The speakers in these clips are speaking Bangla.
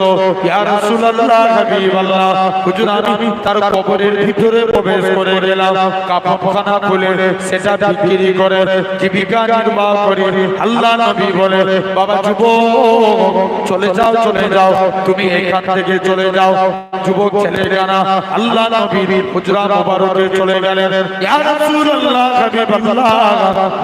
ইয়া রাসূলুল্লাহ হাবিবাল্লাহ হুজুর আমি তার কবরের ভিতরে প্রবেশ করে গেলাম কাফনখানা খুলে সেটা বিক্রি করে জীবিকা নির্বাহ করি আল্লাহ নবী বলে বাবা যুবক চলে যাও তুমি এখান থেকে চলে যাও যুবক ছেলেরা আল্লাহ নবীর হুজরা মোবারকে চলে গেলেন ইয়া রাসূলুল্লাহ হাবিবাল্লাহ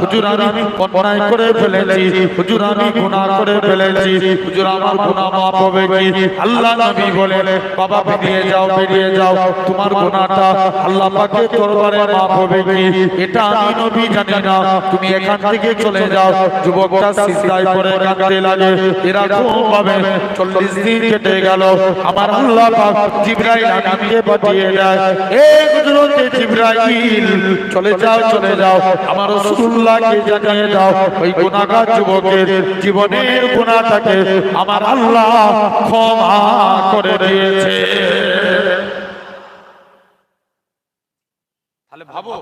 হুজুর আমি অন্যায় করে ফেলেছি হুজুর আমি গুনাহ করে ফেলেছি হুজুর আমার গুনাহ মাফ হবে কি আল্লাহ নবী বলে বাবা বেরিয়ে যাও তোমার গুনাহটা আল্লাহ পাকের দরবারে মাফ হবে কি এটা আমি নবী জানি না তুমি এখান থেকে চলে যাও যুবকটা সিজদায় পড়ে কাঁদতে লাগে এরকম ভাবে 40 দিন কেটে গেল আমার আল্লাহ পাক জিবরাইল আমিনকে পাঠিয়ে দেয় এ হযরতে জিবরাইল চলে যাও আমার রাসূলুল্লাহকে জানিয়ে দাও ওই গুনাহগার যুবকের জীবনের গুনাহটাকে আমার আল্লাহ ক্ষমা করে দিয়েছে তাহলে ভাবো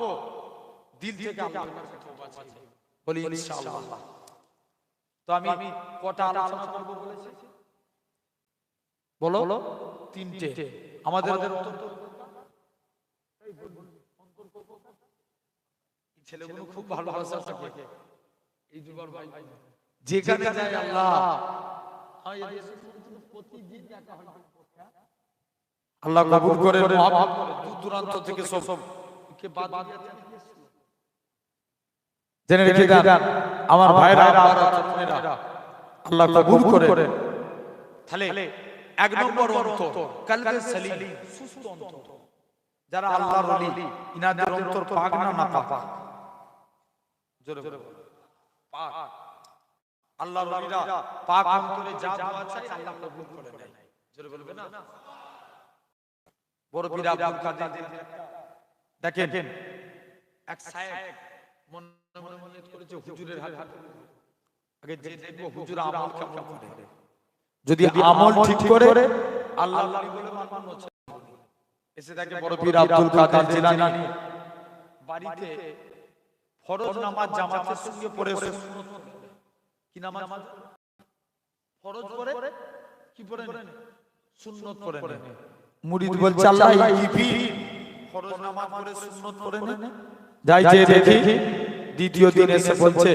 দিল থেকে আল্লাহর কাছে তওবা চাই বলি ইনশাআল্লাহ তো আমি কটা আলোচনা করব বলেছি বলো তিনটে আমাদের ছেলেগুলো খুব ভালোবাসা থাকে এই দুবার ভাই যেখানে যায় আল্লাহ আল্লাহ কবুল করে মহব্বত দূর দূরান্ত থেকে সব কে বাদ জেনে রেখে দেন আমার ভাইরা আল্লাহ কবুল করে তাহলে এক নম্বর অন্তর কলবে সলিম সুস্থ অন্তর যারা আল্লাহর ওলি ইনাদের অন্তর পাক না পাক জোরে পাক আল্লাহর ওলিরা পাক অন্তরে যা দোয়া চায় আল্লাহ কবুল করে নেয় জোরে বলবে না বড় পীর আব্দুল কাদের দেখেন এক সাহেব মনে মনে করেছে হুজুরের হাত আগে যে দেখবো হুজুর আমল কেমন করে যদি আমল ঠিক করে আল্লাহ বলে মানব এসে দেখে বড় পীর আব্দুল কাদের জিলানী বাড়িতে ফরজ নামাজ জামাতের সঙ্গে পড়ে কি নামাজ ফরজ পড়ে কি পড়ে সুন্নাত পড়ে মুরিদ বলছে আল্লাহ কি পীর ফরজ নামাজ পড়ে সুন্নাত পড়ে না যাই যে দেখি দ্বিতীয় দিন এসে বলছে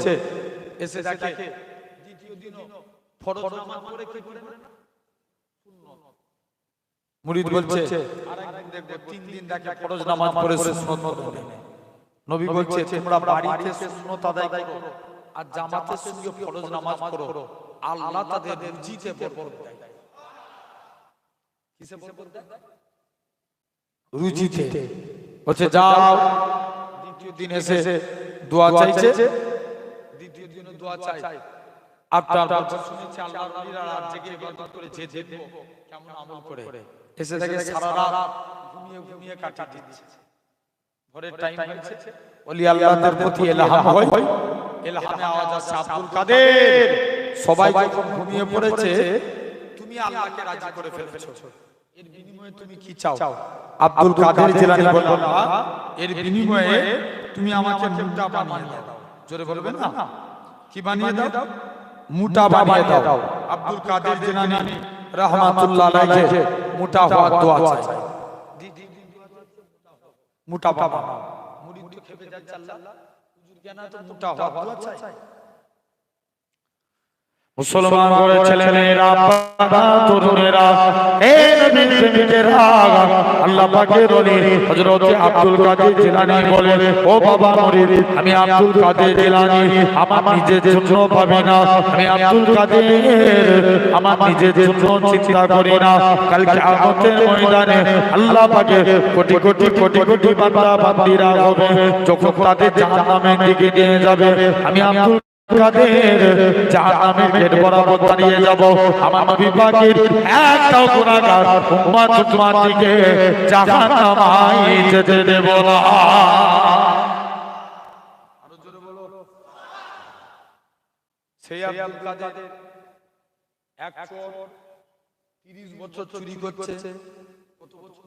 এসে দেখে দ্বিতীয় দিনও ফরজ নামাজ পড়ে কি পড়ে না সুন্নাত মুরিদ বলছে আরেকদিন দেখো তিন দিন দেখে ফরজ নামাজ পড়ে সুন্নাত পড়ে নবী বলছে তোমরা বাড়িতে সুন্নাত আদায় করো আর জামাতের সঙ্গে ফরজ নামাজ পড়ো আল্লাহ তাদের রুজিতে বরকত দেয় কিসে বরকত দেয় রুজিতে বলছে যাও দ্বিতীয় দিন এসে দোয়া চাইছে দ্বিতীয় দিনও দোয়া চাই আপনার কথা শুনেছি আল্লাহর ওলিরা রাত জেগে ইবাদত করে যে দেখবো কেমন আমল করে এসে দেখে সারা রাত ঘুমিয়ে কাটিয়ে দিচ্ছে ভোরের টাইম হয়েছে ওলি আল্লাহদের প্রতি ইলহাম হয় ইলহামে আওয়াজ আসছে আব্দুল কাদের সবাই যখন ঘুমিয়ে পড়েছে তুমি আল্লাহকে রাজি করে ফেলেছো এর বিনিময়ে তুমি কি চাও আব্দুল কাদের জিলানী বললেন এর বিনিময়ে তুমি আমাকে মুটা বানিয়ে দাও জোরে বলবেন না কি বানিয়ে দাও মুটা বানিয়ে দাও আব্দুল কাদের জিলানী রাহমাতুল্লাহ আলাইহি মুটা হওয়া দোয়া চাই মুটা বাবা মুরিদ তো খেপে যাচ্ছে আল্লাহ হুজুর কেন তো মুটা হওয়া দোয়া চাই মুসলমান করে ছেলেমেয়েরা বাবা তরুণেরা এ নবীর প্রেমিকেরা আল্লাহ পাকের ওলি হযরত আব্দুল কাদের জিলানী বলে ও বাবা মুরিদ আমি আব্দুল কাদের জিলানী আমার নিজের জন্য ভাবি না আমি আব্দুল কাদের আমার নিজের জন্য চিন্তা করি না কাল কিয়ামতের ময়দানে আল্লাহ পাকের কোটি কোটি বান্দা বান্দীরা হবে যখন তাদের জাহান্নামের দিকে নিয়ে যাবে আমি আব্দুল কাদের জাহান্নামের গেট বরাবর দাঁড়িয়ে যাব আমার নবী পাকের একটাও গুনাহগার উম্মত তোমার দিকে জাহান্নামে যেতে দেব না আরো জোরে বলো সেই আব্দুল কাদের 130 বছর চুরি করছে কত বছর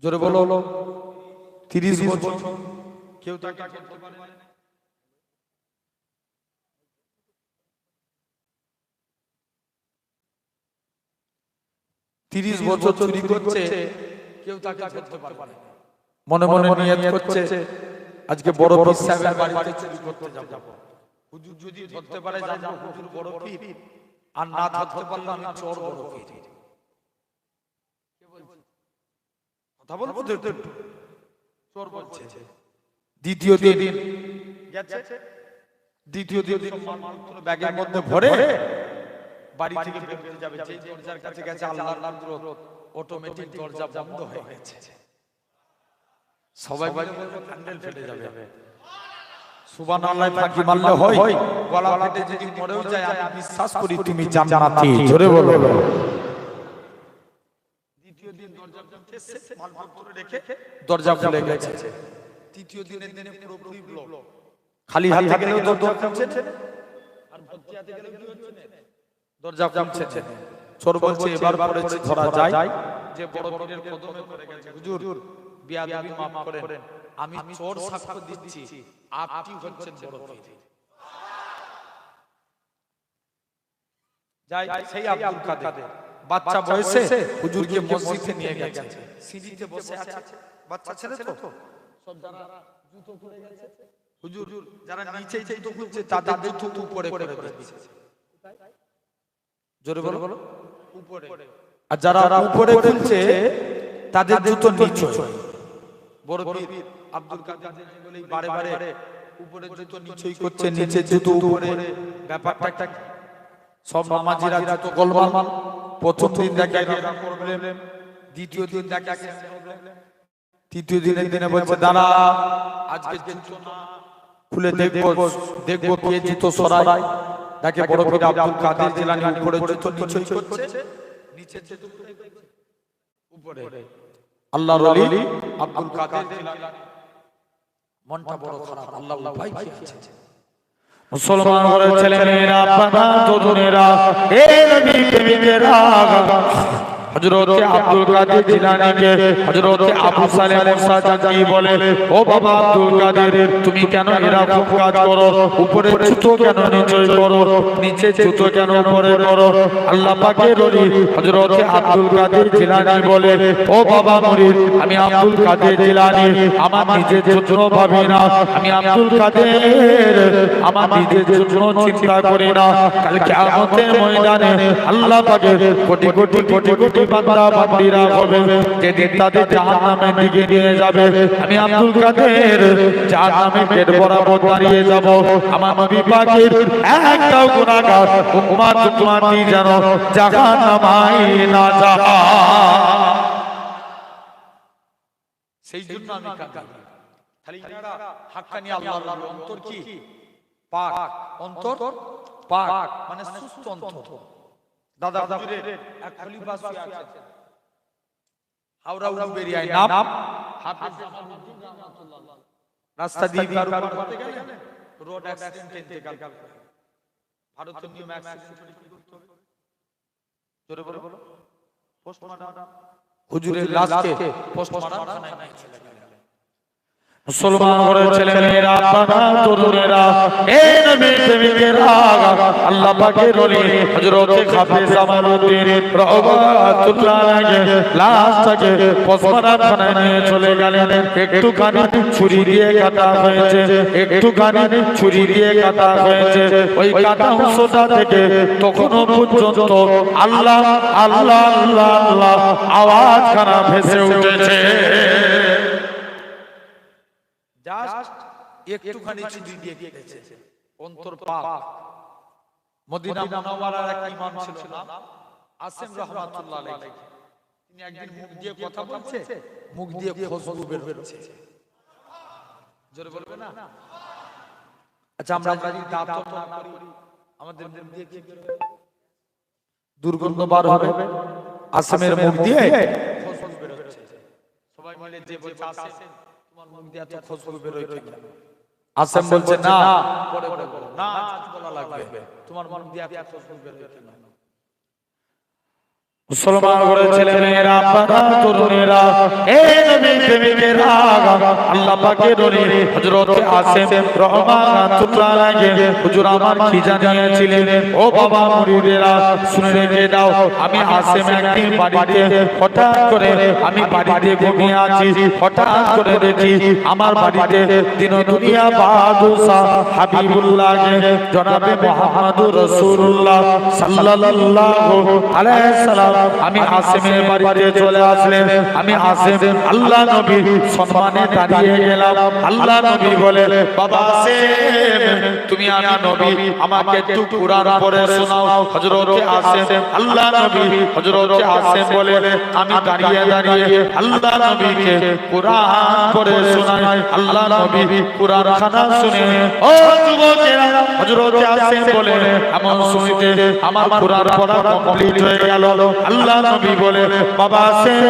জোরে বলো 30 বছর কেউ তাকে করতে পারে না 30 বছর চুরি করছে, কেউ তাকে ধরতে পারবে না। মনে মনে নিয়ত করছে আজকে বড় পীর সাহেবের বাড়িতে চুরি করতে যাব। হুজুর যদি ধরতে পারে জানবো হুজুর বড় পীর, আর না ধরতে পারলে আমি চোর বড় পীর। কে বলছে? কথা বলবো তো, চোর বলছে। দ্বিতীয় দিন গেছে, দ্বিতীয় দিন সম্মানপত্র ব্যাগের মধ্যে ভরে বাড়ি থেকে বের হয়ে যাবে। যে দরজার কাছে গেছে আল্লাহর কুদরত, অটোমেটিক দরজা বন্ধ হয়ে গেছে। সবাই মিলে বলবে হ্যান্ডেল ফেটে যাবে। সুবহানাল্লাহ ফাঁকি মারলে হয়, গলা ফেটে যদি মরেও যায় আমি বিশ্বাস করি তুমি জান্নাতি। জোরে বলো। দ্বিতীয় দিন দরজা খুলছে, মালপত্র রেখে দরজা খুলে গেছে। তৃতীয় দিনের দিনে পুরোপুরি ব্লক, খালি হাতে গেলেও দরজা খুলছে আর ভর্তি হাতে গেলেও কি হচ্ছে না, দরজা খুলছে। চোর বলছে এবার পড়েছে ধরা যায় যে বড় পীরের কদমে পড়ে গেছে। হুজুর বিয়াদবি মাফ করেন, আমি চোর সাক্ষ্য দিচ্ছি আপনি হচ্ছেন বড় পীর। যাই সেই আব্দুল কাদের বাচ্চা বয়সে হুজুরকে মসজিদে নিয়ে গেছে। সিঁড়িতে বসে আছে, বাচ্চা ছেলে তো সব যারা জুতো পরে গেছে, হুজুর যারা নিচে জুতো খুলছে তাদের জুতো উপরে করে দিচ্ছে। জোরে বলো উপরে, আর যারা উপরে খুলছে তাদের জুতো নিচে। বড় পীর আব্দুল কাদের বলেই বারে বারে উপরে জুতো নিচেই করছে, নিচে জুতো উপরে। ব্যাপারটা সব নামাজিরা জুতো গোলমাল। প্রথম দিন দেখে একটা প্রবলেম, দ্বিতীয় দিন দেখে একটা প্রবলেম, তৃতীয় দিনের দিনে বলছে দাঁড়া আজকে জুতো না খুলে দেখবো কে জুতো সরায়। দেখে বড় পীর আব্দুল কাদের জিলানী উপরে জুতো নিচেই করছে, নিচে জুতো উপরে। আল্লাহর ওলি আব্দুল কাদের জিলানী মনটা বড় খারাপ। আল্লাহ ভাই কি আছে মুসলমান ঘরের ছেলে মেয়েরা, বাবা তরুণেরা, এ নবী প্রেমিকেরা, হযরত আব্দুল কাদের জিলানীকে হযরত আবু সালেহ মুসা জাকি বলে, ও বাবা আব্দুল কাদের তুমি কেন এরকম কাজ করো? উপরে জুতো কেন নিচে করো? নিচে জুতো কেন উপরে করো? আল্লাহ পাকের ওলি হযরত আব্দুল কাদের জিলানী বলে, ও বাবা মুরিদ আমি আব্দুল কাদের জিলানী আমার নিজের জন্য ভাবি না, আমি আব্দুল কাদের আমার নিজের জন্য চিন্তা করি না। কাল কিয়ামতের ময়দানে আল্লাহ পাকের কোটি কোটি কোটি কোটি বান্দা বান্দীরা হবে, যেদিন তাদের জাহান্নামের দিকে নিয়ে যাবে, আমি আব্দুল কাদের জাহান্নামের গেট বরাবর দাঁড়িয়ে যাব। আমার নবী পাকের একটাও গুনাহগার উম্মত উম্মতি যেন জাহান্নামে না যায়, সেই জন্য আমি কাঁদি। খালি এনারা হাক্কানি আল্লাহর অন্তর কি পাক, অন্তর পাক মানে সুস্থ অন্তর। দাদা হুজুরের এক খলিফা শুয়ে আছেন হাওড়া উলুবেড়িয়ায়, নাম হাফেজ জামালউদ্দিন রাহমাতুল্লাহ। রাস্তা দিয়ে কারবার করতে গেলেন, রোড অ্যাক্সিডেন্টে ইন্তেকাল করেন। ভারতীয় নিয়ম অ্যাক্সিডেন্ট হলে কি করতে হবে? জোরে বলো। পোস্টমর্টম। হুজুরের লাশকে পোস্টমর্টম খানায় নিয়ে চলে গেলেন। মুসলমান ঘরের ছেলে মেয়েরা, বাবা তরুণেরা, এ নবী প্রেমিকেরা, আল্লাহ পাকের ওলি হযরত হাফেজ জামালউদ্দিন রাহমাতুল্লাহ আলাইহি লাশটাকে পোস্টমর্টম খানায় নিয়ে চলে গেলেন। একটুখানি ছুরি দিয়ে কাটা হয়েছে, একটুখানি ছুরি দিয়ে কাটা হয়েছে। ওই কাটা অংশটা থেকে তখনও পর্যন্ত আল্লাহ আল্লাহ আল্লাহ আল্লাহ আওয়াজ খানা ভেসে উঠেছে। জাস্ট একটুখানি ছুরি দিয়ে কেটেছে, অন্তর পাক। মদিনা মুনাওয়ারার এক ইমাম ছিল নাম আসেম রাহমাতুল্লাহ আলাইহি। তিনি একদিন মুখ দিয়ে কথা বলছে, মুখ দিয়ে খুশবু বের হচ্ছে। জোরে বলবে না? আচ্ছা আমরা যদি দাঁত না করি আমাদের মুখ দিয়ে কি বের হবে? দুর্গন্ধ বার হবে। আসেমের মুখ দিয়ে খুশবু বের হচ্ছে। সবাই মিলে যে বলছে আসেম তোমার মুখ দিয়ে এত খুশবু বের হয় কেন? আসেম বলছে না, পরে বলো না, আজ বলা লাগবে তোমার মুখ দিয়ে এত খুশবু বের হয় কেন? মুসলমান করে ছেলে মেয়েরা বাবা তরুণেরা এ নবী প্রেমিকেরা আল্লাহ পাকের নবী হযরত আসিম রাহমাতুল্লাহ আলাইহি হুজুর আমার কি জানিয়েছিলেন ও বাবা মুরিদেরা শুনে রেখে দাও আমি আসিম একদিন বাড়িতে হঠাৎ করে আমি বাড়িতে ঘুমিয়ে আছি হঠাৎ করে দেখি আমার বাড়িতে দিন দুনিয়া বাদশাহ হাবিবুল্লাহ জনাবে মুহাম্মদুর রাসূলুল্লাহ সাল্লাল্লাহু আলাইহি সাল্লাম আমি আসিমের বাড়িতে চলে আসলেন আমি আসিম আল্লাহ নবী সম্মানে দাঁড়িয়ে গেলাম আল্লাহ নবী বলে বাবা আসিম তুমি আমি নবী আমাকে একটু কুরআন পড়ে শোনাও হযরত আসিম আল্লাহ নবী হযরত আসিম বলে আমি দাঁড়িয়ে দাঁড়িয়ে আল্লাহ নবীকে কুরআন পড়ে শোনাই আল্লাহ নবী কুরআন খানা শুনে ও যুবকেরা হযরত আসিম বলে এমন শুনতে আমার কুরআন পড়া কমপ্লিট হয়ে গেল আল্লাহ নবী বলে বাবা আসিম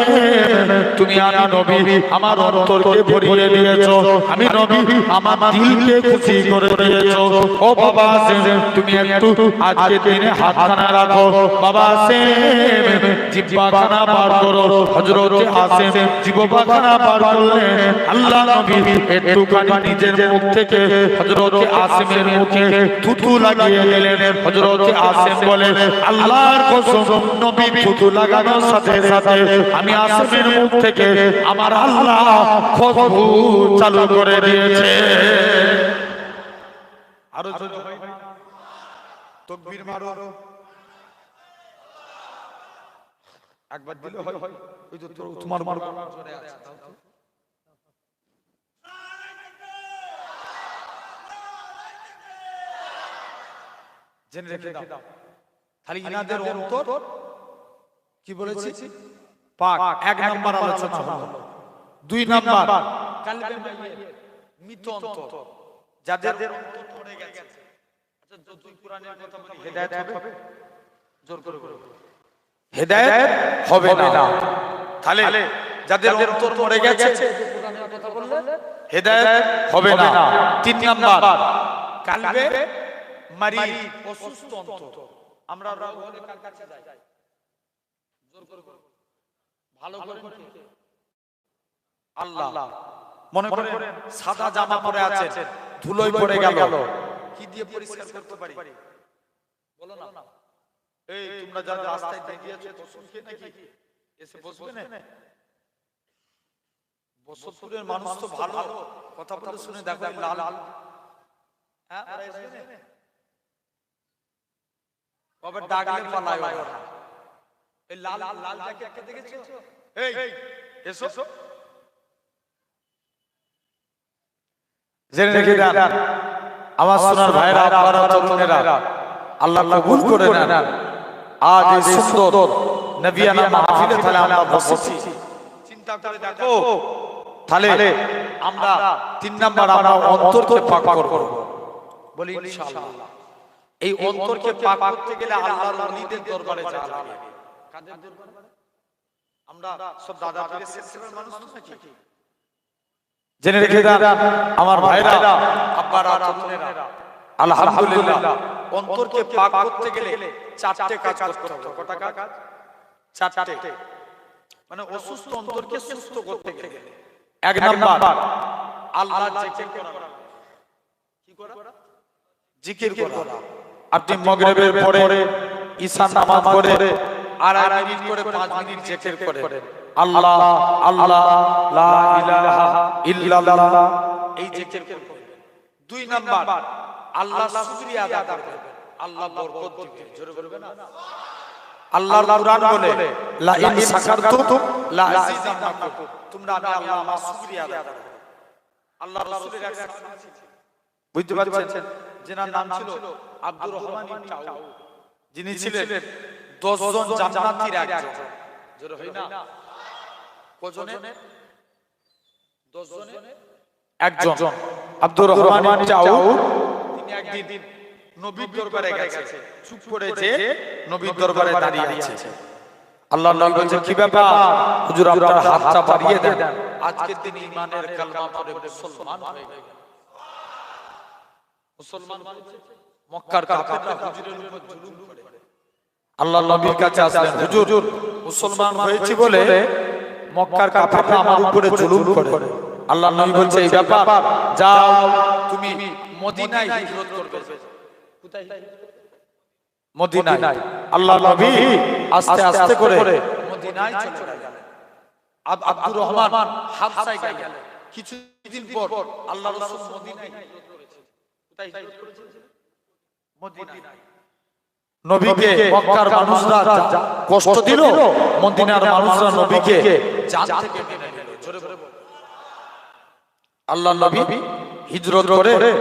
তুমি আমি নবী আমার অন্তরকে ভরিয়ে দিয়েছো আমি নবী আমার দিলকে খুশি করে দিয়েছো ও বাবা আসিম তুমি একটু আজকে দিনে হাতখানা রাখো বাবা আসিম জিহ্বাখানা বার করো হযরত আসিম জিহ্বাখানা বার করলেন আল্লাহ নবী একটুখানি নিজের মুখ থেকে হযরত আসিমের মুখে থুথু লাগিয়ে দিলেন হযরত আসিম বলে আল্লাহর কসম নবী থুথু লাগানোর সাথে সাথে আমি আসিমের মুখ থেকে আমার আল্লাহ খুশবু চালু করে দিয়েছে আরো জোরে তাকবীর মারো একবার দিলে হয় ওই তো তোমার মারো জোরে আছে জেনে রেখে দাও খালি ইনাদের অন্তর কি বলেছি পাক এক নাম্বার আলোচনা হলো দুই নাম্বার কালবে মাইয়ের মৃত অন্তর যাদের অন্তর পড়ে গেছে আচ্ছা যদি কুরআনের কথা বলি হেদায়েত হবে জোর করে বলো হেদায়েত হবে না তাহলে যাদের অন্তর পড়ে গেছে কুরআনের কথা বললে হেদায়েত হবে না তিন নাম্বার কালবে মারিদ অসুস্থ অন্তর আমরা রোগের কাছে যাই জোর করে ভালো করে আল্লাহ মনে করেন সাদা জামা পরে আছে ধুলোয় পড়ে গেল কি দিয়ে পরিষ্কার করতে পারি বলো না এই তোমরা যারা রাস্তায় দাঁড়িয়েছো তো শুনকে নাকি এসে বসবে না বসতপুরের মানুষ তো ভালো কথা বলে শুনে দেখো লাল হ্যাঁ ওরা আসবে না কবে ডাকলে পালায় ওরা এই লাল লালটাকে একটা দেখেছো এই এসো জেনে রেখে দেন আমার সোনার ভাইরা আপনারা তরুণেরা আল্লাহ কবুল করে নেন আজ এই সুন্দর নবিয়ানা মাহফিলে তাহলে আমরা বসেছি চিন্তা করে দেখো তাহলে আমরা তিন নাম্বার আমরা অন্তরকে পাক করব বলি ইনশাআল্লাহ এই অন্তরকে পাক করতে গেলে আল্লাহর ওলিদের দরবারে যাওয়া লাগে কাদের দরবারে আমরা সব দাদা পীরের সিলসিলার মানুষ নাকি জেনে রেখে দেন আমার ভাইরা আব্বারা তরুণেরা আলহামদুলিল্লাহ অন্তরকে পাক করতে গেলে চারটি কাজ করতে হবে কটা কাজ চারটি মানে অসুস্থ অন্তরকে সুস্থ করতে গেলে এক নাম্বার আল্লাহর জিকির করা কি করা জিকির করা আপনি মাগরিবের পরে ঈশা নামাজ পড়ে আর 8 মিনিট করে 5 মিনিট জিকির করেন আল্লাহ আল্লাহ লা ইলাহা ইল্লাল্লাহ এই জিকির করবেন দুই নাম্বার আল্লাহ শুকরিয়া আদা করবেন আল্লাহ বরকত দিবেন জোরে বলবেন না আল্লাহর কুরআন বলে লা ইন শাকারতুম লা আযীদান্নাকুম তোমরা আমি আল্লাহ আমার শুকরিয়া আদা করো আল্লাহর রাসূলের এক সাহাবী বুঝতে পারছেন যার নাম ছিল আব্দুর রহমান ইবনে আউফ যিনি ছিলেন 10 জন জান্নাতীর একজন জোরে হয় না কজনের 10 জনের একজন আব্দুর রহমান ইবনে আউফ তিনি একদিন নবীর দরবারে গেছে চুপ করেছে নবীর দরবারে দাঁড়িয়ে আছে আল্লাহর নবী বলেন কি ব্যাপার হুজুর আপনার হাতটা বাড়িয়ে দেন আজকের দিন ঈমানের কালমা পড়ে মুসলমান হয়ে গেল মুসলমান মক্কার কাফেররা হুজুরের উপর জুলুম করে আল্লাহর নবীর কাছে আসলেন হুজুর মুসলমান হয়েছি বলে মক্কার কাফেররা আমার উপরে জুলুম করে। আল্লাহর নবী বলছে এই ব্যাপার, যাও তুমি মদিনায় হিজরত করবে। কোথায়? মদিনায়। আল্লাহর নবী আস্তে আস্তে করে মদিনায় চলে গেলেন। আব্দুর রহমান হাবশায় গেলেন। কিছুদিন পর আল্লাহর রাসূল মদিনায় হিজরত করেছেন। কোথায় হিজরত করেছেন? মদিনায়। নবীকে মক্কার মানুষরা কষ্ট দিল, মদিনার মানুষরা নবীকে জান থেকে মেনে নিল। জোরে বলে আল্লাহর নবী হিজরত করে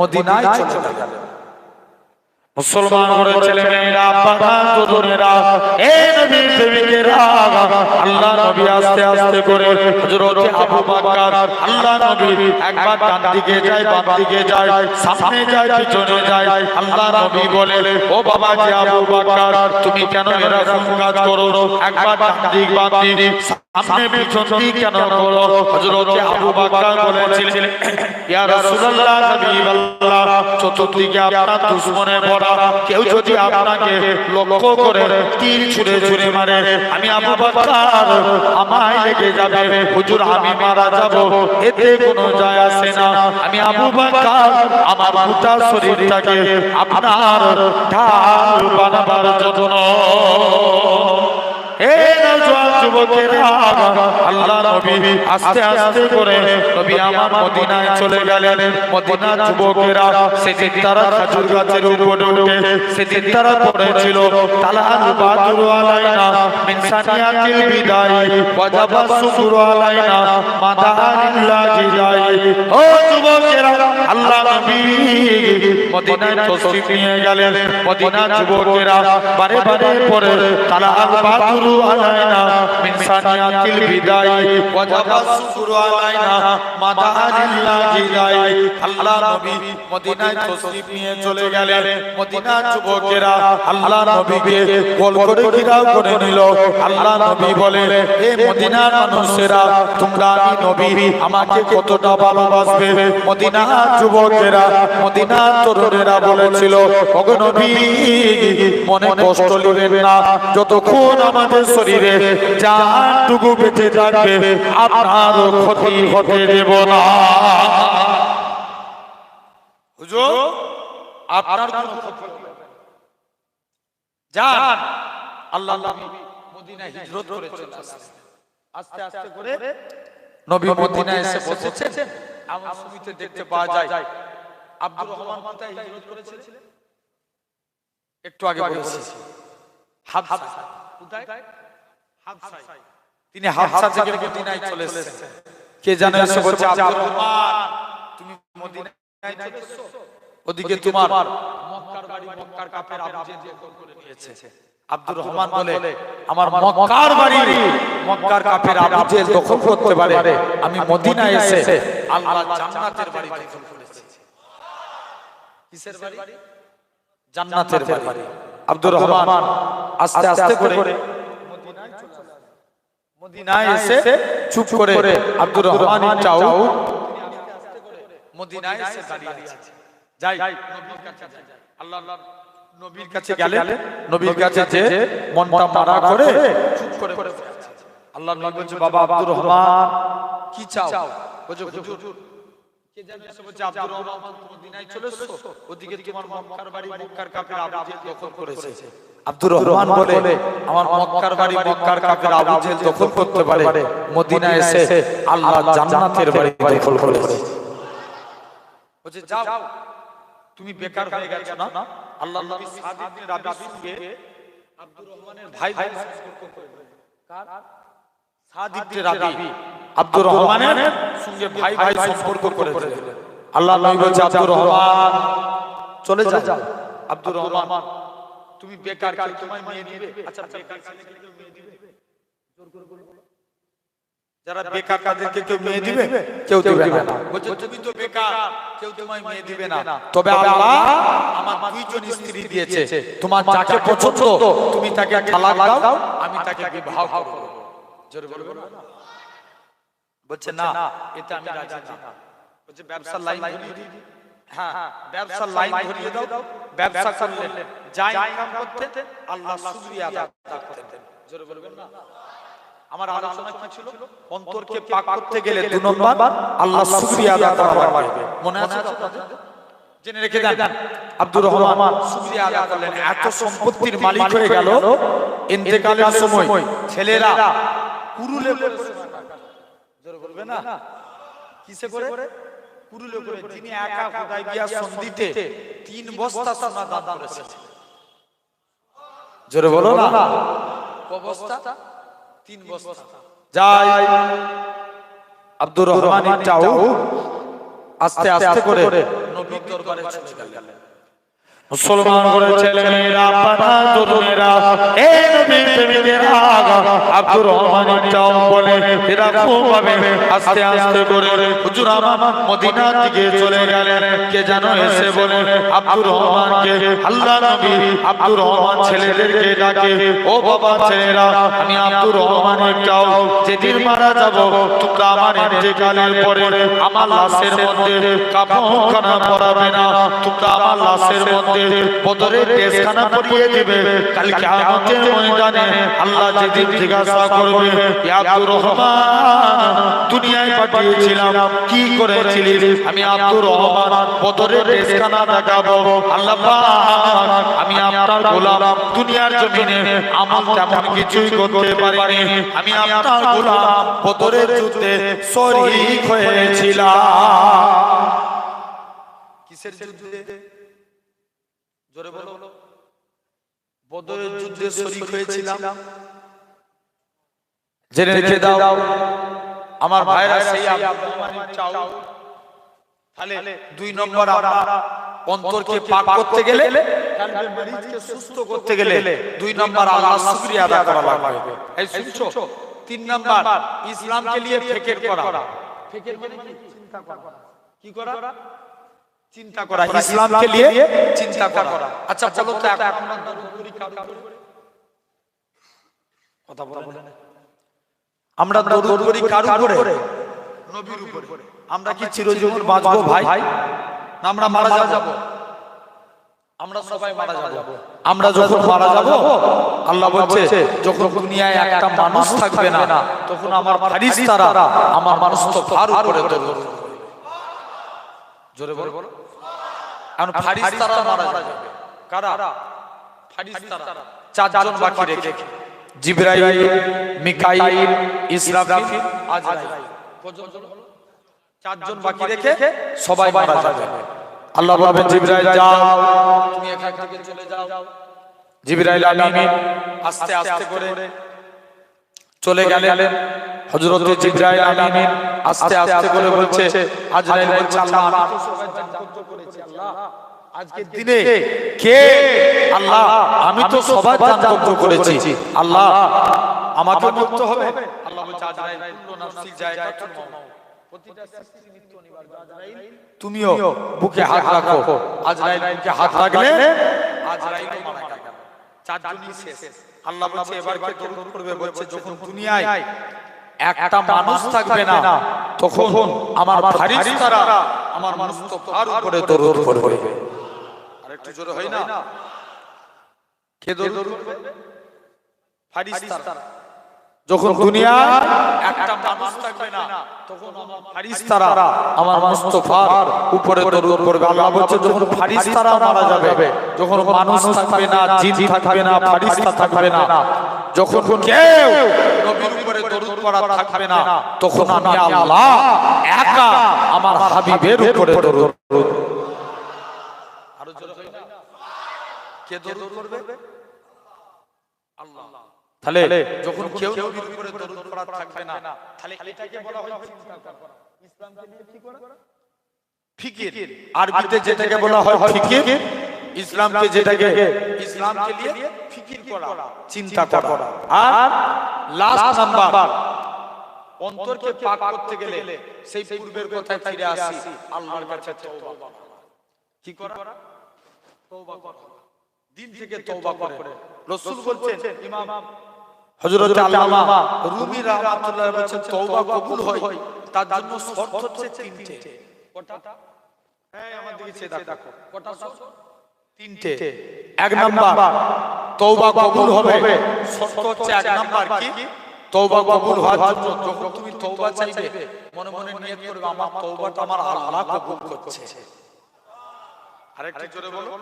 মদিনায় চলে গেলেন। মুসলমান ঘরের ছেলে মেয়েরা, আব্বা তরুণেরা, এই নবীর প্রেমিকেরা, আল্লাহ নবী আস্তে আস্তে করে হযরত আবু বকর, আল্লাহ নবী একবার ডান দিকে যায়, বাম দিকে যায়, সামনে যায়, পিছনে যায়। আল্লাহ নবী বলে, ও বাবা জি আবু বকর, তুমি কেন এরকম কাজ করো? একবার ডান দিক বাম দিক সামনে পিছন দিক কেন করো? হযরত আবু বকর বলেছিলেন, ইয়া রাসূলুল্লাহ, হাবিবাল্লাহ, চতুর্দিকে আপনার দুশমনে ভরা, কেউ যদি আপনাকে লক্ষ্য করে তীর ছুঁড়ে ছুঁড়ে মারে, আমি আবু বকর আমায় লেগে যাবে, হুজুর আমি মারা যাব, এতে কোনো যায় আসে না। আমি আবু বকর আমার গোটা শরীরটাকে আপনার ঢাল বানাবার জন্য। যুবকেরা, আল্লাহ নবী আস্তে আস্তে করে নবী আমার মদিনায় চলে গেলেন। মদিনার যুবকেরা সেদিন তারা খেজুর গাছের উপরে উঠে সেদিন তারা পড়েছিল, তালাল বাদরু আলাইনা মিন সানিয়াতিল বিদাই ওয়াজাবা শুকরু আলাইনা মাদালিল্লাহি জাই। ও যুবকেরা, আল্লাহ নবী মদিনায় তশরিফ নিয়ে গেলেন। মদিনার যুবকেরা বারে বারে পড়ে, তালাল বাদরু আলাইনা মিন সানিয়াতিল বিদাই ওয়াজাবা শুকরু আলাইনা মাদালিল্লাহি জাই। আল্লাহ নবী মদিনায় তশরিফ নিয়ে চলে গেলেন। মদিনার যুবকেরা আল্লাহ নবীকে গোল করে ঘেরাও করে নিল। আল্লাহ নবী বলে, হে মদিনার মানুষেরা, তোমরা আমি নবী আমাকে কতটা ভালোবাসবে? মদিনার যুবকেরা, মদিনার তরুণেরা বলেছিল, ওগো নবী, মনে কষ্ট নেবেন না, যতক্ষণ আমাদের শরীরে জানটুকু বেঁচে থাকবে আপনার ক্ষতি হতে দেব না। হুজুর, আপনার কোনো ক্ষতি হবে না, যান। আল্লাহ নবী মদিনায় হিজরত করেছেন। আস্তে আস্তে করে নবী মদিনায় এসে বসেছেন। এমন সময়তে দেখতে পাওয়া যায় আব্দুর রহমান কোথায় হিজরত করেছিলেন? একটু আগে বলেছি, হাবশা। কোথায়? হাবশায়। তিনি হাবশা থেকে মদিনায় চলে এসেছেন। কে জানে এসে বলছে, আব্দুর রহমান, তুমি মদিনায় চলে এসেছো, ওদিকে তোমার মক্কার বাড়ি মক্কার কাফের আবু জেহেল দখল করে নিয়েছে। আব্দুর রহমান বলে, আমার মক্কার বাড়ি মক্কার কাফের আবু জেহেল দখল করতে পারে, আমি মদিনায় এসে আল্লাহ জান্নাতের বাড়ি দখল করেছি। কিসের বাড়ি? জান্নাতের বাড়ি। আব্দুর রহমান আস্তে আস্তে করে মদিনায় এসে চুপ করে আব্দুর রহমান চাও মদিনায় এসে দাঁড়িয়ে আছে। যাই নবীর কাছে যাই। আল্লাহ নবীর কাছে গেলেন। নবীর কাছে যে মনটা মারা করে চুপ করে বসে আছে। আল্লাহ নবী বলছে, বাবা আব্দুর রহমান, কি চাও? বলছে, হুজুর, কে জানে এসে বলছে, আব্দুর রহমান মদিনায় চলে এসেছো, ওদিকে তোমার মক্কার বাড়ি মক্কার কাফের আবু জেহেল দখল করেছে। আব্দুর রহমান বলে, আমার মক্কার বাড়ি মক্কার কাফের আবু জেহেল দখল করতে পারে, মদিনায় এসে আল্লাহ জান্নাতের বাড়ি দখল করেছে। বলছে, যাও, তুমি বেকার হয়ে গেছো না? আল্লাহর নবী সাদ ইবনে রাবির সঙ্গে আব্দুর রহমানের ভাই সম্পর্ক করে। কার? সাদ ইবনে রাবি আব্দুর রহমানের সঙ্গে ভাই সম্পর্ক করে দিলেন। আল্লাহর নবী বলছে, আব্দুর রহমান চলে যাও। আব্দুর রহমান, তুমি বেকার, কেউ তোমায় মেয়ে দিবে? আচ্ছা, বেকার ছেলেকে কেউ মেয়ে দিবে? জোর করে বলো। যারা বেকার তাদেরকে কেউ মেয়ে দিবে? কেউ দিবে না। বলছে, তুমি তো বেকার, কেউ তোমায় মেয়ে দিবে না, তবে আল্লাহ আমার দুইজন স্ত্রী দিয়েছে, তোমার যাকে পছন্দ তুমি তাকে তালাক দাও, আমি তাকে বিবাহ করব। জোরে বলবো না? বলছে, না, এটা আমি রাজি না। বলছে, ব্যবসার লাইন ধরিয়ে দিই। হ্যাঁ, ব্যবসার লাইন ধরিয়ে দাও। ব্যবসা করলেন, যা ইনকাম করতেন আল্লাহ শুকরিয়া আদা করতেন। জোরে বলবেন না। আমার আলোচনা কি ছিল? অন্তরকে পাক করতে গেলে 2 নম্বর আল্লাহ শুকরিয়া আদা করা লাগবে। মনে আছে তো আপনাদের? জেনে রেখে দেন। আব্দুর রহমান শুকরিয়া আদা করলেন, এত সম্পত্তির মালিক হয়ে গেল, ইন্তেকালের সময় ছেলেরা কুরুলে করে জোরে বলবেন না, কিসে করে? কুরুলে করে। যিনি একা হুদায়বিয়া সন্ধিতে 3 বস্তা সোনা দান করেছেন। জোরে বলো না, কয় বস্তা? 3 বস্তা। যাই আব্দুর রহমান ইটাও আস্তে আস্তে করে নবীর দরবারে চলে গেলেন। মুসলমান করে ছেলে মেয়েরা, পানা তরুণেরা, এ নবীর প্রেমীদেরা, আব্দুর রহমান ইটাও বলে এরকম ভাবে আস্তে আস্তে করে হুজুর আমার মদিনার দিকে চলে গেলেন। কে জানো এসে বলে আব্দুর রহমানকে, আল্লাহ নবী আব্দুর রহমান ছেলেদেরকে ডাকে, ও বাবা ছেলেরা, আমি আব্দুর রহমান ইটাও যেদিন মারা যাব, তোমরা আমার ইন্তেকালের পরে আমার লাশের মধ্যে কাফনখানা পরাবে না, তোমরা আমার লাশের মধ্যে বদরের ড্রেসখানা পরিয়ে দিবে। কাল কিয়ামতের ময়দানে আল্লাহ যেদিন জিজ্ঞাসা করবে, ইয়া আব্দুর রহমান, দুনিয়ায় পাঠিয়েছিলাম কি করেছিলি? আমি আব্দুর রহমান বদরের ড্রেসখানা দেখাবো। আল্লাহ পাক, আমি আপনার গোলাম, দুনিয়ার জমিনে আমল তেমন কিছুই করতে পারিনি, আমি আপনার গোলাম, বদরের যুদ্ধে শরীক হয়েছিলাম। কিসের যুদ্ধে? জোরে বলো। বদরের যুদ্ধে শরীক হয়েছিলাম। জেনে রেখে দাও আমার ভাইরা, সেই আব্দুর রহমান চাও। তাহলে 2 নম্বর আমরা অন্তরকে পাক করতে গেলে, কালবে মরিজকে সুস্থ করতে গেলে 2 নম্বর আল্লাহ শুকরিয়া আদা করা লাগবে। এই শুনছো? 3 নম্বর ইসলামকে নিয়ে ফিকির করা। ফিকির মানে কি? চিন্তা করা। কি করা? চিন্তা করা। ইসলামকে নিয়ে চিন্তা করা। আচ্ছা বলো তো, এখন আমরা দরুদ করি কার উপরে? কথা বলেন। আমরা দরুদ করি কার উপরে? নবীর উপরে। আমরা কি চিরজীবন বাঁচবো ভাই? না আমরা মারা যাব? আমরা সবাই মারা যাব। আমরা যখন মারা যাব, আল্লাহ বলছে যখন দুনিয়ায় একটা মানুষ থাকবে না, তখন আমার ফেরেশতারা আমার মুস্তাফার উপরে দরুদ করবে। জোরে বলো। এখন ফেরেশতারা মারা যাবে। কারা? ফেরেশতারা 4 জন বাকি রেখে, জিবরাইল, মিকাইল, ইসরাফিল, আজরাইল। কজন হলো? 4 জন বাকি রেখে সবাই মারা যাবে। আল্লাহ বলবেন, জিবরাইল যাও, তুমি এখান থেকে চলে যাও। জিবরাইল আমিন আস্তে আস্তে করে চলে গেলেন। হযরত জিবরাইল আমিন আস্তে আস্তে করে বলছে, আজরাইল বলছে, আল্লাহ আমি তো সবাই জাগ্রত করেছি, আল্লাহ আজকের দিনে কে? আল্লাহ আমি তো সবাই জাগ্রত করেছি, আল্লাহ আমাকে মুক্ত হবে। আল্লাহ বলছে, আজরাইল কুল্লু নাফসি জায়গাতুল মাউত, প্রতিটা সৃষ্টির মৃত্যু অনিবার্য। আজরাইল তুমিও বুকে হাত রাখো। আজরাইল বুকে হাত রাখলে আজরাইলও মারা গেল। 4 জনই শেষ। আল্লাহ বলছে, এবার কে দরুদ করবে? বলছে, যখন দুনিয়ায় একটা মানুষ থাকবে না, তখন আমার ফেরেশতারা আমার মুস্তাফার উপরে দরুদ করবে। আরেকটু জোরে হয় না? কে দরুদ করবে? ফেরেশতারা। যখন দুনিয়ায় একটা মানুষ থাকবে না, তখন আমার ফেরেশতারা আমার মুস্তাফার উপরে দরুদ করবে। আল্লাহ বলছে, যখন ফেরেশতারা মারা যাবে, যখন মানুষ থাকবে না, জিন থাকবে না, ফেরেশতা থাকবে না, যখন কেউ নবীর উপরে দরুদ পড়া থাকবে না, তখন আমি আল্লাহ একা আমার হাবিবের উপরে দরুদ। আরো জোরে হয় না? কে দরুদ করবে? আল্লাহ। তাহলে যখন কেউ নবীর উপরে দরুদ পড়া থাকবে না, তাহলে এটাকে বলা হয় চিন্তা করা। ইসলামকে নিয়ে কি করা? ফিকির। আরবিতে যেটাকে বলা হয় ফিকির, ইসলামকে যেটাকে ইসলামকে নিয়ে ফিকির করা, চিন্তা করা। আর লাস্ট নাম্বার, অন্তরকে পাক করতে গেলে সেই পূর্বের কথায় ফিরে আসি, আল্লাহর কাছে তওবা। কি করা? তওবা করা। দিল থেকে তওবা করে। রাসূল বলছেন, ইমাম হযরত আল্লামা রুমি রাহমাতুল্লাহ বলেছেন, তওবা কবুল হয় তার জন্য শর্ত হচ্ছে 3টে। কটা? হ্যাঁ, আমার দিকে চেয়ে দেখো। কটা শর্ত? তিনটে। এক নাম্বার তওবা কবুল হবে, শর্ত হচ্ছে এক নাম্বার কি? তওবা কবুল হওয়ার জন্য যখন তুমি তওবা চাইবে মনে মনে নিয়ত করবে আমার তওবাটা আমার আল্লাহ কবুল করছে। আরেকটু জোরে বলো।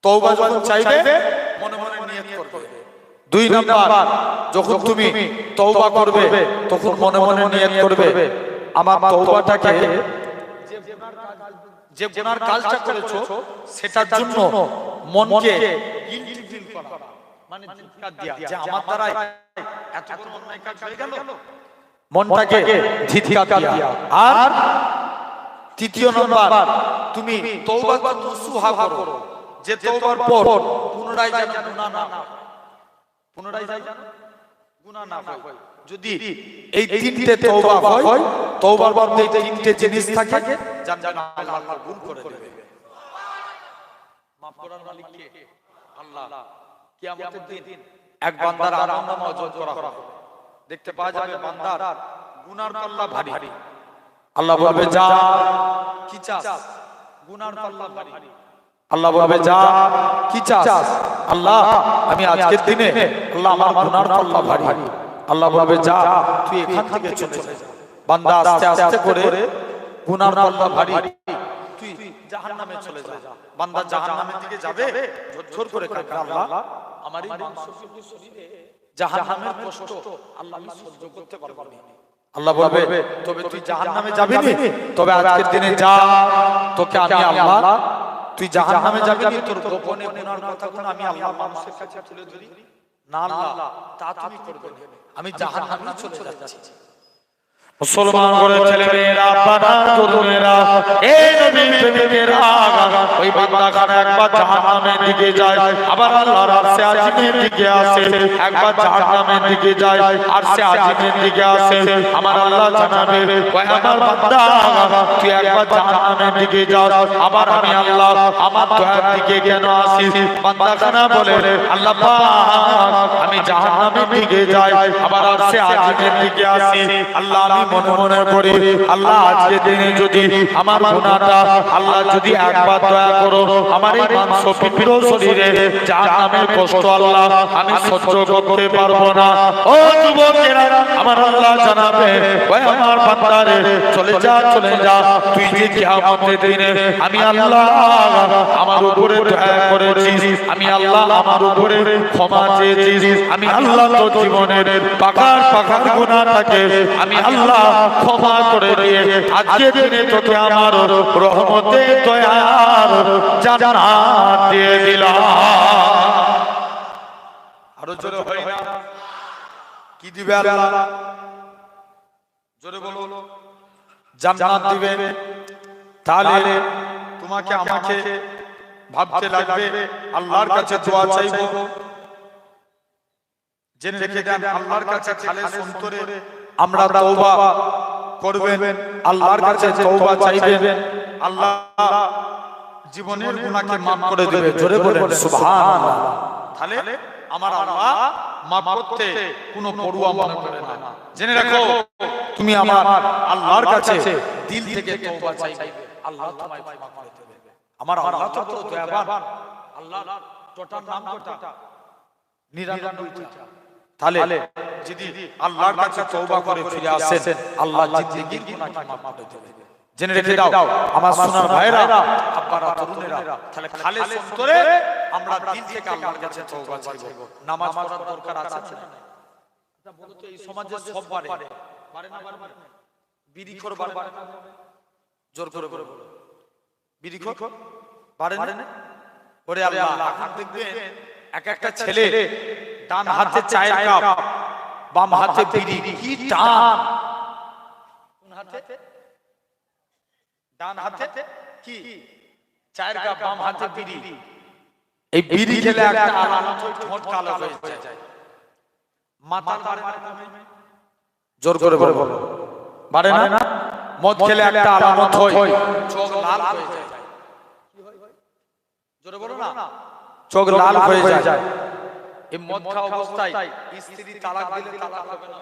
তওবা যখন চাইবে মনে মনে নিয়ত করবে। দুই নাম্বার যখন তুমি তওবা করবে তখন মনে মনে নিয়ত করবে আমার তওবাটাকে যে গুনার কাজটা করেছো সেটার জন্য মনকে গিল্টি ফিল করা, মানে ধিক্কার দেয়া যে আমার দ্বারা এত বড় অন্যায় কাজ হয়ে গেল, মনটাকে ধিক্কার দেয়া। আর তৃতীয় নাম্বার তুমি তওবা নসুহা করো, যে তওবার পর পুনরায় যেন গুনাহ না হয়, পুনরায় যেন গুনাহ না হয়। যদি এই তিনটে তওবা হয়, তওবার মধ্যে এই তিনটে জিনিস থাকে, জানবেন আল্লাহ কবুল করে দেবে। মাফ করার মালিক কে? আল্লাহ। কিয়ামতের দিন এক বান্দার আমলনামা ওজন করা হবে, দেখতে পাওয়া যাবে বান্দার গুনার পাল্লা ভারী। আল্লাহ বলবে যা কি চাস, গুনার পাল্লা ভারী। আল্লাহ বলবে যা কি চাস, আল্লাহ আমি আজকের দিনে আল্লাহ আমার গুনার পাল্লা ভারী। আল্লাহ বলবে যা তুই এখান থেকে চলে যা। বান্দা আস্তে আস্তে করে গুনার পাল্লা ভারী, তুই জাহান্নামে চলে যা। বান্দা জাহান্নামের দিকে যাবে, ঝরঝর করে কাঁদবে আল্লাহ আমার এই মাংসপেশী শরীরে জাহান্নামের কষ্ট আল্লাহ আমি সহ্য করতে পারবো না। আল্লাহ বলবে তবে তুই জাহান্নামে যাবি না, তবে আজকের দিনে যা, তোকে আমি আল্লাহ, তুই জাহান্নামে যাবি না, তোর গোপনে গুনার কথাগুলো আমি আল্লাহ মানুষের কাছে তুলে ধরি না। আল্লাহ তা তুমি করবে না, আমি জাহান্নামে চলে যাচ্ছি। মুসলমান করে ছেলে মেয়েরা, বাবা তরুণেরা, এই নবী প্রেমিকেরা, ওই বান্দাখানা একবার জাহান্নামের দিকে যায়, আবার আল্লাহর আরশে আজিমের দিকে আসে। একবার জাহান্নামের দিকে যায়, আরশে আজিমের দিকে আসে। আমার আল্লাহ জানাবে ওই আমার বান্দা তুই একবার জাহান্নামের দিকে যাস, আবার আমি আল্লাহ আমার দয়ার দিকে কেন আসিস? বান্দাখানা বলে আল্লাহ পাক আমি জাহান্নামের দিকে যাই, আবার আরশে আজিমের দিকে আসি। আল্লাহ আমি মনে মনে করি আল্লাহ আজকে দিনে যদি আমার গুনাহটা আল্লাহ যদি একবার দয়া করো, আমার এই মাংস পিপিড় শরীরে জাহান্নামের কষ্ট আল্লাহ আমি সহ্য করতে পারবো না। ও যুবকেরা, আমার আল্লাহ জানাবে ওই আমার বান্দারে চলে যা চলে যা, তুই যে কিয়ামতের দিনে আমি আল্লাহ আমার উপরে দয়া করেছিস, আমি আল্লাহ আমার উপরে ক্ষমা চেয়েছিস, আমি আল্লাহ তোর জীবনের পাকার পাকার গুনাহটাকে আমি আল্লাহ ক্ষমা করে দিয়ে আজকের দিনে তোকে আমার রহমতে দয়ার জান্নাত দিয়ে দিলাম। আরো জোরে হয় না? কি দিবে আল্লাহ? জোরে বলো। জান্নাত দিবে। তাহলে তোমাকে আমাকে ভাবতে লাগবে, আল্লাহর কাছে দোয়া চাইবো। জেনে রেখে দেন আল্লাহর কাছে খালেস অন্তরে আমরা তওবা করবেন, আল্লাহর কাছে তওবা চাইবেন, আল্লাহ জীবনের গুনাহকে maaf করে দিবে। জোরে বলেন সুবহানাল্লাহ। তাহলে আমার আল্লাহ maaf করতে কোনো পরোয়া মনে করে না। জেনে রাখো তুমি আমার আল্লাহর কাছে দিল থেকে তওবা চাইবে, আল্লাহ তোমায় ক্ষমা করে দেবে। আমার আল্লাহ তো বড় দয়াবান। আল্লাহর টোটাল নাম কয়টা? 99টা। তাহলে যদি আল্লাহর কাছে তওবা করে ফিরে আসেন, আল্লাহ জিন্দেগির গুনাহকে maaf করে দেবে। জেনে রেখে দাও আমার সোনার ভাইরা, আব্বারা, তরুণেরা, তাহলে খালেস অন্তরে আমরা দিল থেকে আল্লাহর কাছে তওবা চাইব। নামাজ পড়ার দরকার আছে না? এটা বলো তো, এই সমাজে সব পারে না? বিড়ি খোর পারে না? জোর করে বলো। বিড়ি খোর পারে না? ওরে আল্লাহ, এখন দেখবেন এক একটা ছেলে ডান হাতে চায়ের কাপ, বাম হাতে বিড়ি। কি টান! কোন হাতে? ডান হাতে কি চায়ের কাপ, বাম হাতে বিড়ি। এই বিড়ি খেলে একটা আলামত হয়, ঠোঁট কালো হয়ে যায়। মাথার বারে না? জোর করে বলো। বারে না? মদ খেলে একটা আলামত হয়, চোখ লাল হয়ে যায়। কি হয়? জোরে বলো না। চোখ লাল হয়ে যায়। এই মদ খাওয়া অবস্থায় স্ত্রী তালাক দিলে তালাক হবে না?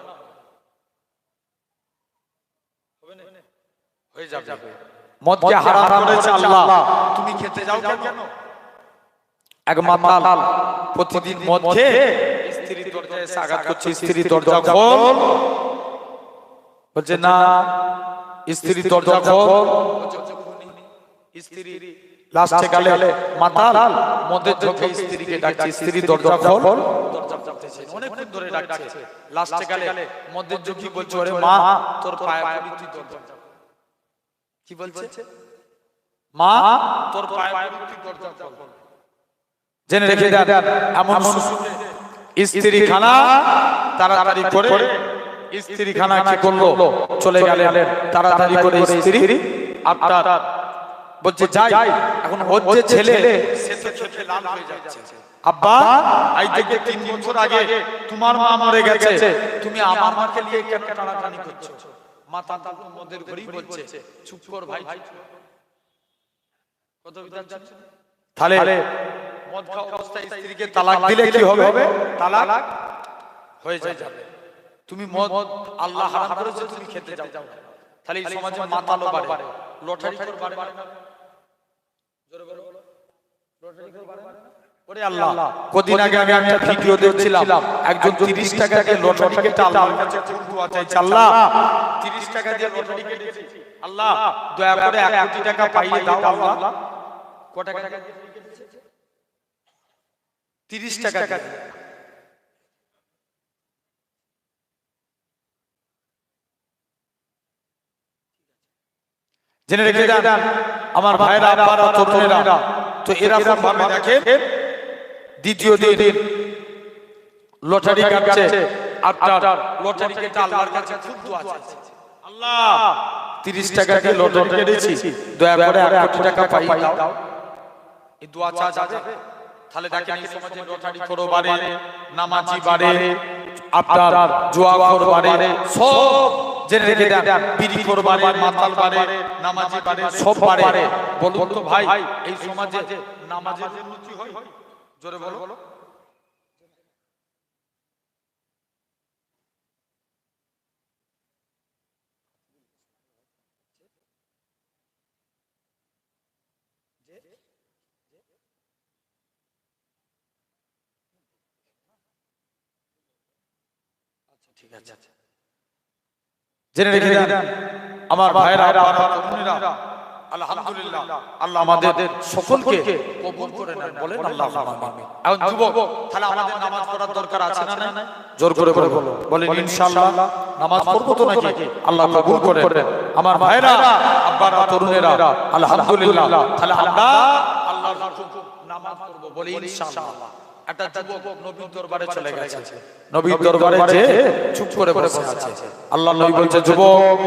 হবে না? হয়ে যাবে। মদকে হারাম করেছে আল্লাহ, তুমি খেতে যাও কেন? এক মাতাল প্রতিদিন মদ খেয়ে স্ত্রীর দরজায় এসে আঘাত করছে, স্ত্রীর দরজা খোল, বলছে না স্ত্রীর দরজা খোল, স্ত্রী লাস্টে গেলে মাতাল মদের ঝোঁকে স্ত্রীকে ডাকছে, স্ত্রীর দরজা খোল, দরজা খুলতেছে, অনেকক্ষণ ধরে ডাকছে, লাস্টে গেলে মদের ঝোঁকি বলছে ওরে মা তোর পায়ে পড়ি তুই দরজা, কি বলছে মা তোর পায়ে পড়ি তুই দরজা খোল। জেনে রেখে দেন এমন স্ত্রী খানা তাড়াতাড়ি করে স্ত্রী খানা কি করলো, চলে গেলেন তাড়াতাড়ি করে স্ত্রী আপনার বলছে যাই, এখন হচ্ছে ছেলে সে তো চোখে লাল হয়ে যাচ্ছে, আব্বা আজ থেকে 3 বছর আগে তোমার মা মরে গেছে, তুমি আমার মাকে নিয়ে কেন টানাটানি করছো? মাতা তার মদের ঘড়ি বলছে চুপ কর ভাই, কত বিধান যাচ্ছে তাহলে মদ খাওয়া অবস্থায় স্ত্রীকে তালাক দিলে কি হবে? তালাক হয়ে যাবে। তুমি মদ আল্লাহ হারাম করেছে, তুমি খেতে যাও, তাহলে এই সমাজে মাতালও বাড়ে, লটারি খোর বাড়ে, জোরে বলো লটারি খোর বাড়ে। ওরে আল্লাহ, কদিন আগে আমি একটা ভিডিও দেখছিলাম, একজন 30 টাকা দিয়ে লটারি কেটে আল্লাহর কাছে দোয়া চাইছে, আল্লাহ 30 টাকা দিয়ে লটারি কেটেছি, আল্লাহ দয়া করে 1 কোটি টাকা পাইয়ে দাও আল্লাহ। কত টাকা দিয়ে কেটেছে? 30 টাকা। জেনে রেখে দেন আমার ভাইরা আব্বারা তরুণেরা, তো এরকম ভাবে দেখেন দ্বিতীয় দিন লটারি কাটছে, আপনার লটারি কেটে আল্লাহর কাছে খুব দোয়া চাইছে, আল্লাহ 30 টাকা দিয়ে লটারি কেটেছি, দয়া করে 1 কোটি টাকা পাইয়ে দাও। এই দোয়া চা যাবে? তাহলে দেখেন এই সমাজে লটারি খোর বাড়ে, নামাজি বাড়ে, আপনার জুয়া খোর বাড়ে, সব জেনে রেখে দেন বিড়ি খোর বাড়ে, মাতাল বাড়ে, নামাজি বাড়ে, সব বাড়ে। বলুন তো ভাই এই সমাজে নামাজের উন্নতি হয়? জোরে বলো। ঠিক আছে, জেনে রেখে দেন আমার ভাইরা বোনেরা, আলহামদুলিল্লাহ আল্লাহ আমাদের সকলকে কবুল করে নেন, বলেন আল্লাহুম্মা আমিন। এখন যুবক, তাহলে আমাদের নামাজ পড়ার দরকার আছে না নাই? জোর করে বলো, বলেন ইনশাআল্লাহ নামাজ পড়বো তো নাকি? আল্লাহ কবুল করেন। আমার ভাইরা আব্বারা তরুণেরা, আলহামদুলিল্লাহ তাহলে আমরা আল্লাহর নামাজ পড়বো, বলি ইনশাআল্লাহ। একটা যুবক নবীর দরবারে চলে গেছে, নবীর দরবারে যে চুপ করে বসে আছে, আল্লাহ নবী বলছে যুবক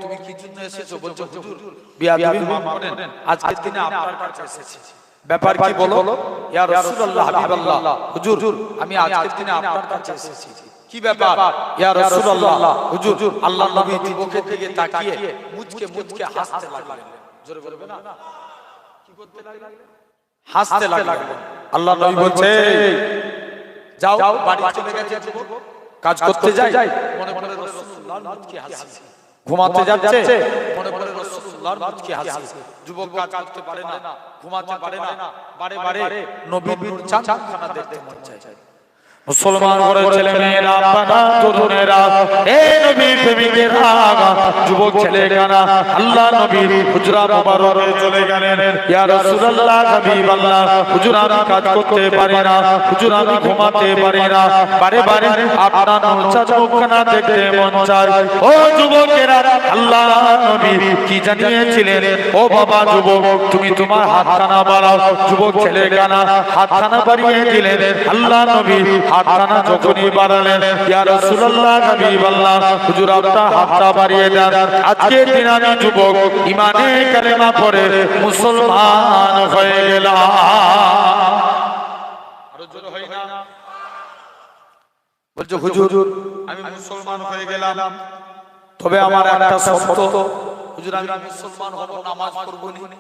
তুমি কি জন্য এসেছো? বলছে হুজুর বিয়াদবি মাফ করেন, আজকের দিনে আপনার কাছে এসেছি। ব্যাপার কি বলো? ইয়া রাসূলুল্লাহ হাবিবাল্লাহ, হুজুর আমি আজকের দিনে আপনার কাছে এসেছি। কি ব্যাপার? ইয়া রাসূলুল্লাহ, হুজুর আল্লাহ নবী যুবকের দিকে তাকিয়ে মুচকে হাসতে লাগলেন। জোরে বলবে না? কি করতে লাগলেন? হাসতে লাগলেন। আল্লাহ নবী বলছে যাও বাড়ি চলে গেছে যুবক, কাজ করতে যাই মনে মনে রাসূলুল্লাহর মুচকি হাসি, ঘুমাতে যাচ্ছে মনে মনে রাসূলুল্লাহর মুচকি হাসি। যুবক কাজ করতে পারে না, ঘুমাতে পারে না, বারে বারে নবীর চাঁদখানা দেখতে মন চায়। মুসলমান ঘরের ছেলে মেয়েরা, বাবা তরুণেরা, এ নবীর প্রেমিকেরা, যুবক ছেলেরা, আল্লাহ নবীর হুজরা মুবারকে চলে গেলেন। ইয়া রাসূলুল্লাহ হাবিবাল্লাহ, হুজুর আমি কাজ করতে পারি না, হুজুর আমি ঘুমাতে পারি না, বারে বারে আপনার মুখখানা দেখতে মন চায়। ও যুবকেরা, আল্লাহ নবী কি জানিয়েছিলেন? ও বাবা যুবক, তুমি তোমার হাতখানা বাড়াও। যুবক ছেলেখানা হাতখানা বাড়িয়ে দিলেন। আল্লাহ নবী হাতখানা যখনই বাড়ালেন, ইয়া রাসূলুল্লাহ হাবিবাল্লাহ, হুজুর আপনার হাতটা বাড়িয়ে দেন। আজকের দিন আমি যুবক ঈমানে কালেমা পড়ে মুসলমান হয়ে গেলাম। আরো জোরে হয় না? বলছে হুজুর আমি মুসলমান হয়ে গেলাম, তবে আমার একটা শর্ত, হুজুর আমি মুসলমান হব, নামাজ পড়ব না।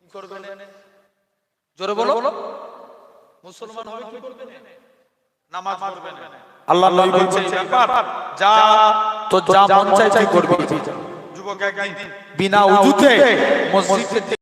কি করবেন? জোরে বলো। মুসলমান হবে কি করবেন? নামাজ পড়বেন। আল্লাহ নবী বলছেন ব্যাপার যা তো যা মন চাই তাই করবি। যুবক একদিন বিনা উজুতে মসজিদে